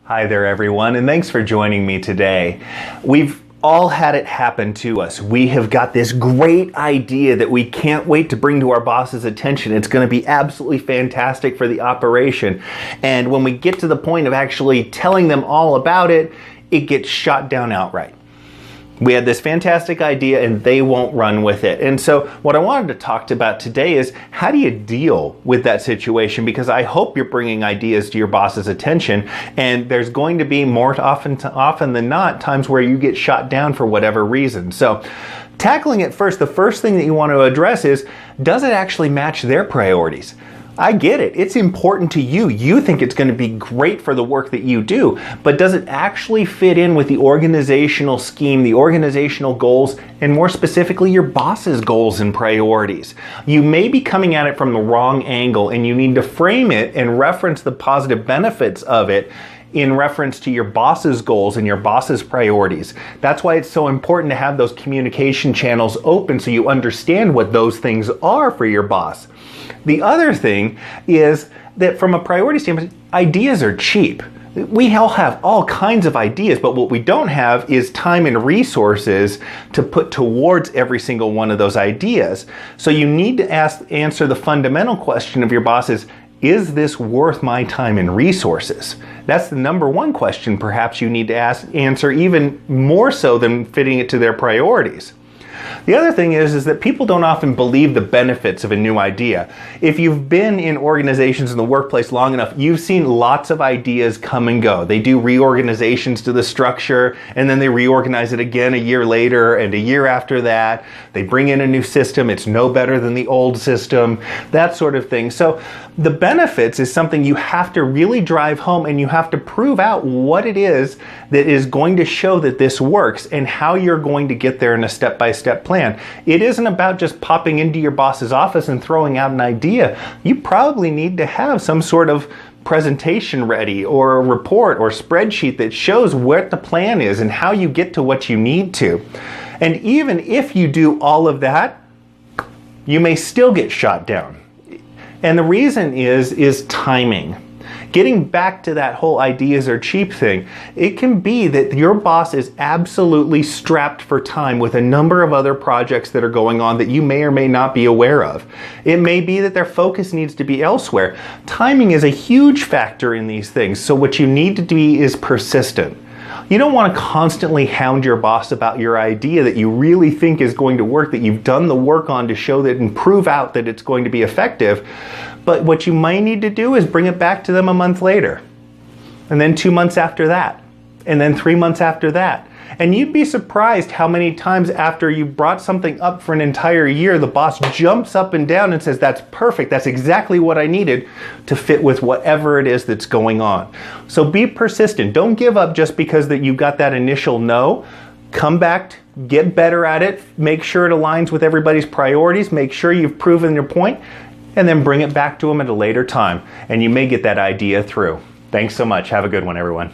Hi there everyone, and thanks for joining me today. We've all had it happen to us. We have got this great idea that we can't wait to bring to our boss's attention. It's going to be absolutely fantastic for the operation. And when we get to the point of actually telling them all about it, it gets shot down outright. We had this fantastic idea and they won't run with it. And so what I wanted to talk about today is how do you deal with that situation? Because I hope you're bringing ideas to your boss's attention, and there's going to be more often than not times where you get shot down for whatever reason. So tackling it first, the first thing that you want to address is, does it actually match their priorities? I get it. It's important to you. You think it's going to be great for the work that you do, but does it actually fit in with the organizational scheme, the organizational goals, and more specifically, your boss's goals and priorities? You may be coming at it from the wrong angle, and you need to frame it and reference the positive benefits of it in reference to your boss's goals and your boss's priorities. That's why it's so important to have those communication channels open so you understand what those things are for your boss. The other thing is that from a priority standpoint, ideas are cheap. We all have all kinds of ideas, but what we don't have is time and resources to put towards every single one of those ideas. So you need to answer the fundamental question of your boss is this worth my time and resources? That's the number one question perhaps you need to answer, even more so than fitting it to their priorities. The other thing is that people don't often believe the benefits of a new idea. If you've been in organizations in the workplace long enough, you've seen lots of ideas come and go. They do reorganizations to the structure, and then they reorganize it again a year later and a year after that. They bring in a new system. It's no better than the old system, that sort of thing. So the benefits is something you have to really drive home, and you have to prove out what it is that is going to show that this works and how you're going to get there in a step-by-step plan. It isn't about just popping into your boss's office and throwing out an idea. You probably need to have some sort of presentation ready, or a report or spreadsheet that shows what the plan is and how you get to what you need to. And even if you do all of that, you may still get shot down. And the reason is timing. Getting back to that whole ideas are cheap thing, it can be that your boss is absolutely strapped for time with a number of other projects that are going on that you may or may not be aware of. It may be that their focus needs to be elsewhere. Timing is a huge factor in these things, so what you need to be is persistent. You don't want to constantly hound your boss about your idea that you really think is going to work, that you've done the work on to show that and prove out that it's going to be effective. But what you might need to do is bring it back to them a month later, and then 2 months after that, and then 3 months after that. And you'd be surprised how many times after you brought something up for an entire year, the boss jumps up and down and says, that's perfect, that's exactly what I needed to fit with whatever it is that's going on. So be persistent. Don't give up just because that you got that initial no. Come back, get better at it, make sure it aligns with everybody's priorities, make sure you've proven your point, and then bring it back to them at a later time. And you may get that idea through. Thanks so much. Have a good one, everyone.